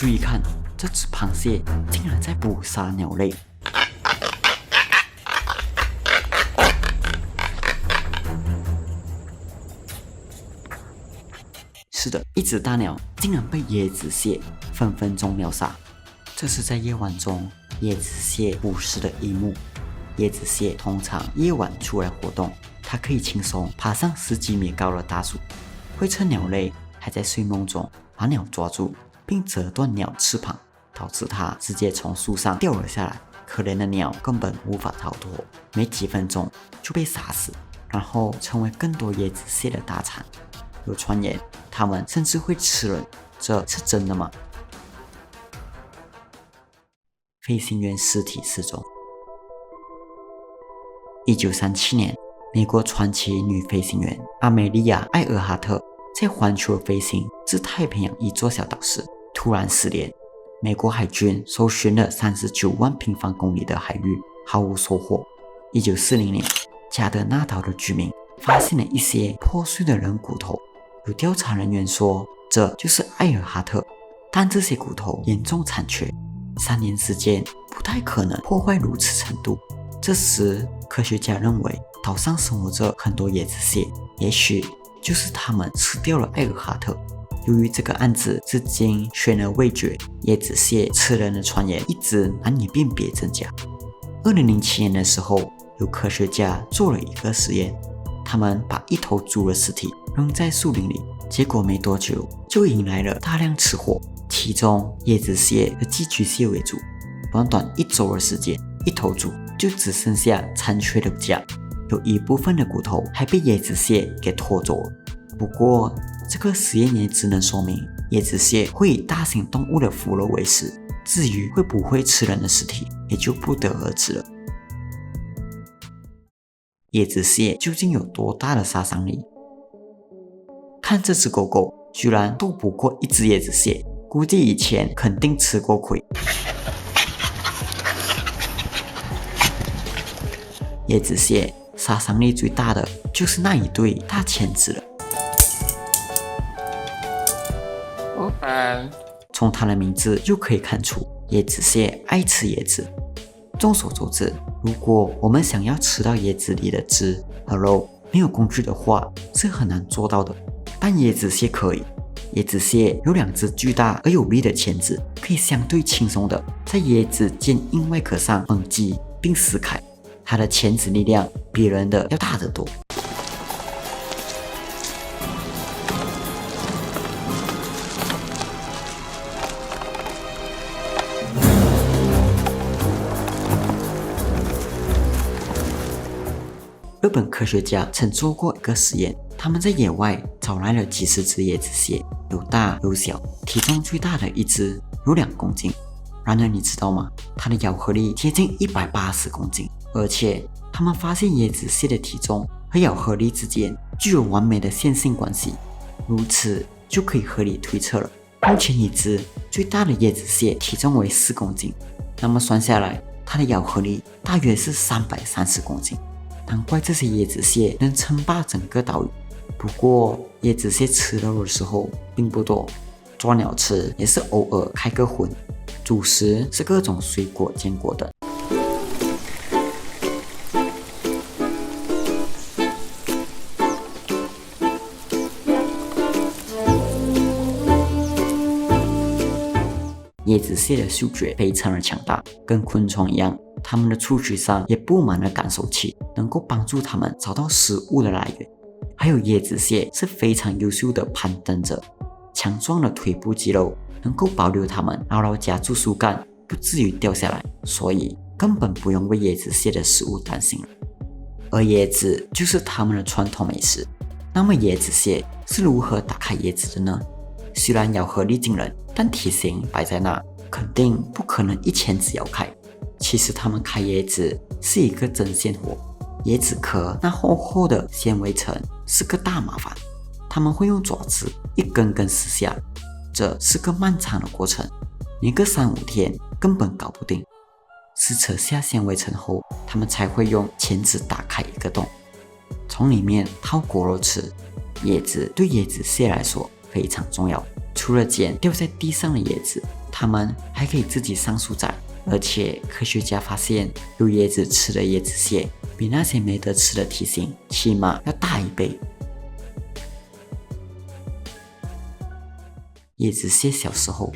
注意看，这只螃蟹竟然在捕杀鸟类。是的，一只大鸟竟然被椰子蟹分分钟秒杀。这是在夜晚中椰子蟹捕食的一幕。椰子蟹通常夜晚出来活动，它可以轻松爬上10几米高的大树，会趁鸟类还在睡梦中把鸟抓住，并折断鸟翅膀，导致它直接从树上掉了下来。可怜的鸟根本无法逃脱，没几分钟就被杀死，然后成为更多椰子蟹的大餐。有传言它们甚至会吃人，这是真的吗？飞行员尸体失踪。1937年，美国传奇女飞行员阿梅利亚·艾尔哈特在环球飞行至太平洋一座小岛时突然失联。美国海军搜寻了39万平方公里的海域，毫无收获。1940年，加德纳岛的居民发现了一些破碎的人骨头，有调查人员说这就是艾尔哈特，但这些骨头严重残缺，3年时间不太可能破坏如此程度。这时科学家认为岛上生活着很多椰子蟹，也许就是他们吃掉了艾尔哈特。由于这个案子至今悬而未决，椰子蟹吃人的传言一直难以辨别真假。2007年的时候，有科学家做了一个实验，他们把一头猪的尸体扔在树林里，结果没多久就迎来了大量吃货，其中椰子蟹和寄居蟹为主。短短1周的时间，一头猪就只剩下残缺的甲，有一部分的骨头还被椰子蟹给拖走了。不过这个实验也只能说明椰子蟹会以大型动物的腐肉为食，至于会不会吃人的尸体也就不得而知了。椰子蟹究竟有多大的杀伤力？看这只狗狗居然斗不过一只椰子蟹，估计以前肯定吃过亏。椰子蟹杀伤力最大的就是那一对大钳子了。从它的名字就可以看出，椰子蟹爱吃椰子。众所周知，如果我们想要吃到椰子里的汁和肉，没有工具的话是很难做到的，但椰子蟹可以。椰子蟹有2只巨大而有力的钳子，可以相对轻松的在椰子坚硬外壳上猛击并撕开，它的钳子力量比人的要大得多。日本科学家曾做过一个实验，他们在野外找来了几十只椰子蟹，有大有小，体重最大的一只有2公斤。然而你知道吗？它的咬合力接近180公斤，而且他们发现椰子蟹的体重和咬合力之间具有完美的线性关系，如此就可以合理推测了。目前一只最大的椰子蟹体重为4公斤，那么算下来，它的咬合力大约是330公斤。难怪这些椰子蟹能称霸整个岛屿。不过椰子蟹吃肉的时候并不多，抓鸟吃也是偶尔开个荤，主食是各种水果坚果等。椰子蟹的嗅觉非常的强大，跟昆虫一样，它们的触须上也布满了感受器，能够帮助它们找到食物的来源。还有椰子蟹是非常优秀的攀登者，强壮的腿部肌肉能够保留它们牢牢夹住树干，不至于掉下来，所以根本不用为椰子蟹的食物担心了。而椰子就是它们的传统美食。那么椰子蟹是如何打开椰子的呢？虽然咬合力惊人，但体型摆在那，肯定不可能一钳子咬开。其实他们开椰子是一个针线活，椰子壳那厚厚的纤维层是个大麻烦，他们会用爪子一根根撕下，这是个漫长的过程，连个3-5天根本搞不定。撕扯下纤维层后，他们才会用钳子打开一个洞，从里面掏果肉吃。椰子对椰子蟹来说非常重要，除了捡掉在地上的椰子，它们还可以自己上树摘，而且科学家发现有椰子吃的椰子蟹比那些没得吃的体型起码要大1倍。椰子蟹小时候，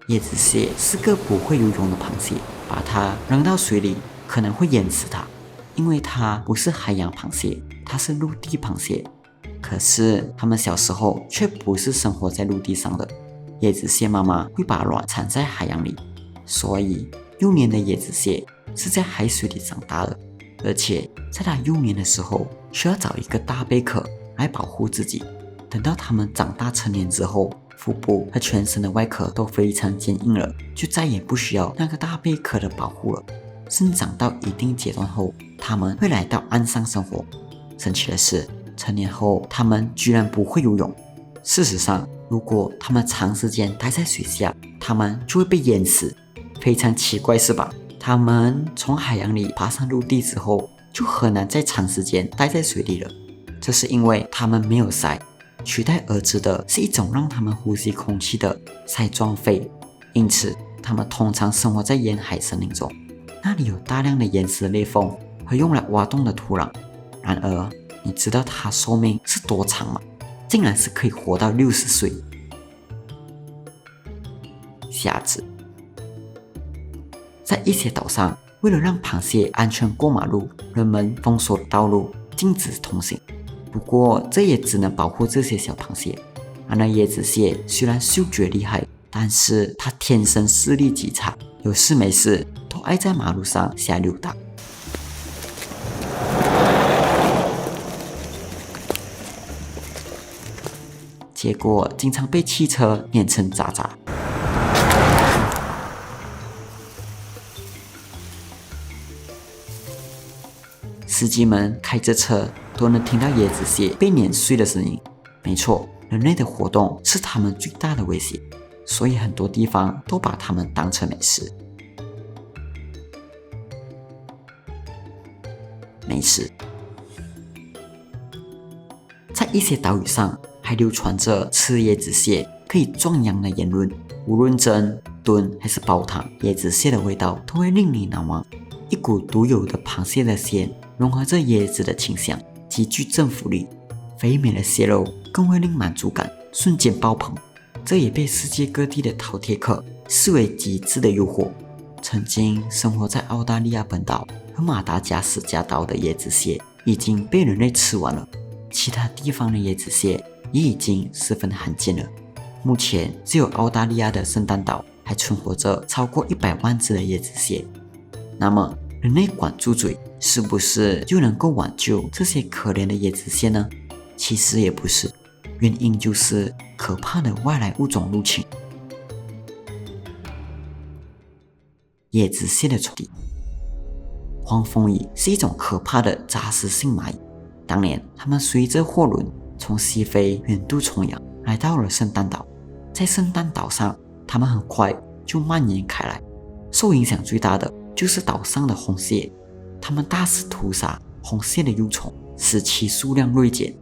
椰子蟹是个不会游泳的螃蟹，把它扔到水里可能会淹死它，因为它不是海洋螃蟹，它是陆地螃蟹。可是它们小时候却不是生活在陆地上的，椰子蟹妈妈会把卵产在海洋里，所以幼年的椰子蟹是在海水里长大的，而且在它幼年的时候需要找一个大贝壳来保护自己。等到它们长大成年之后，腹部和全身的外壳都非常坚硬了，就再也不需要那个大贝壳的保护了。生长到一定阶段后，它们会来到岸上生活。神奇的是，成年后它们居然不会游泳。事实上，如果它们长时间待在水下，它们就会被淹死。非常奇怪是吧？它们从海洋里爬上陆地之后，就很难再长时间待在水里了。这是因为它们没有鳃，取代而之的是一种让它们呼吸空气的鳃状肺，因此它们通常生活在沿海森林中，那里有大量的岩石裂缝和用来挖洞的土壤。然而，你知道它寿命是多长吗？竟然是可以活到60岁。虾子，在一些岛上，为了让螃蟹安全过马路，人们封锁了道路，禁止通行。不过，这也只能保护这些小螃蟹。而那椰子蟹虽然嗅觉厉害，但是它天生视力极差，有事没事都爱在马路上瞎溜达。结果经常被汽车碾成渣渣。司机们开着车都能听到椰子蟹被碾碎的声音。没错，人类的活动是它们最大的威胁，所以很多地方都把它们当成美食。美食，在一些岛屿上还流传着吃椰子蟹可以壮阳的言论。无论蒸、炖还是煲汤，椰子蟹的味道都会令你难忘。一股独有的螃蟹的鲜融合着椰子的清香，极具征服力。肥美的蟹肉更会令满足感瞬间爆棚，这也被世界各地的饕餮客视为极致的诱惑。曾经生活在澳大利亚本岛和马达加斯加岛的椰子蟹已经被人类吃完了，其他地方的椰子蟹也已经十分罕见了。目前只有澳大利亚的圣诞岛还存活着超过100万只的椰子蟹。那么人类管住嘴是不是就能够挽救这些可怜的椰子蟹呢？其实也不是，原因就是可怕的外来物种入侵。椰子蟹的种地，黄蜂蚁是一种可怕的杂食性蚂蚁。当年它们随着货轮从西非远渡重洋，来到了圣诞岛。在圣诞岛上，它们很快就蔓延开来，受影响最大的就是岛上的红蟹，它们大肆屠杀红蟹的幼虫，使其数量锐减。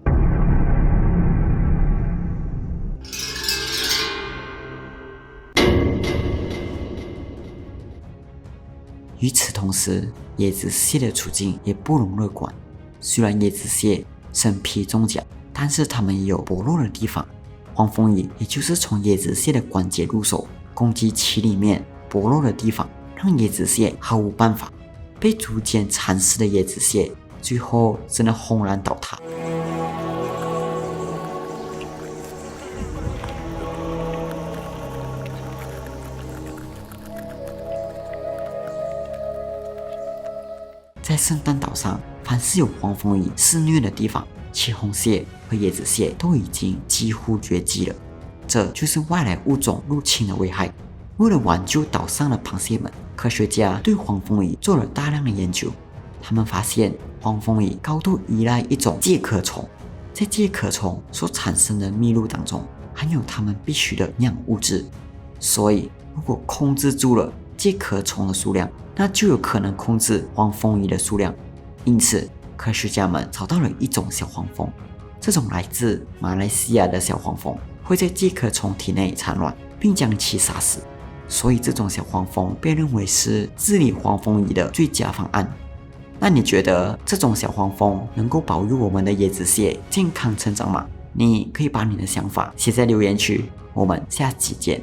与此同时，椰子蟹的处境也不容乐观。虽然椰子蟹身披重甲，但是它们也有薄弱的地方。黄蜂蚁也就是从椰子蟹的关节入手，攻击其里面薄弱的地方，让椰子蟹毫无办法。被逐渐蚕食的椰子蟹最后只能轰然倒塌。在圣诞岛上，凡是有黄蜂蚁肆虐的地方，其红蟹和椰子蟹都已经几乎绝迹了。这就是外来物种入侵的危害。为了挽救岛上的螃蟹们，科学家对黄蜂蚁做了大量的研究。他们发现黄蜂蚁高度依赖一种介壳虫，在介壳虫所产生的蜜露当中含有它们必需的营养物质，所以如果控制住了介壳虫的数量，那就有可能控制黄蜂蚁的数量。因此，科学家们找到了一种小黄蜂，这种来自马来西亚的小黄蜂会在介壳虫体内产卵，并将其杀死。所以这种小黄蜂被认为是治理黄蜂蚁的最佳方案。那你觉得这种小黄蜂能够保佑我们的椰子蟹健康成长吗？你可以把你的想法写在留言区，我们下期见。